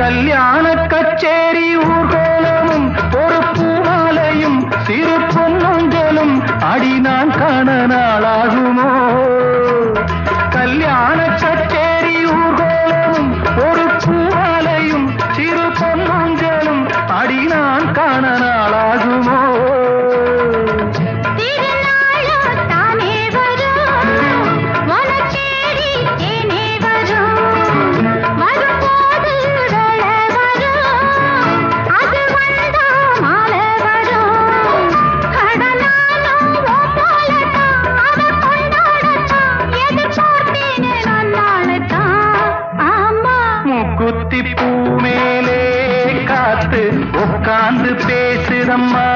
கல்யாண கச்சேரி ஊர்கோலமும் ஒரு பூமாலையும் சிறு பொன்னொஞ்சலும் அடி நான் காண நாளாகுமோ. கல்யாண கச்சேரி ஊர்கோலமும் ஒரு பூமாலையும் சிறு பொன்னொஞ்சலும் அடி நான் காண நாளாகுமோ. குத்தி பூ மேலே காத்து உட்கார்ந்து பேசுதம்மா.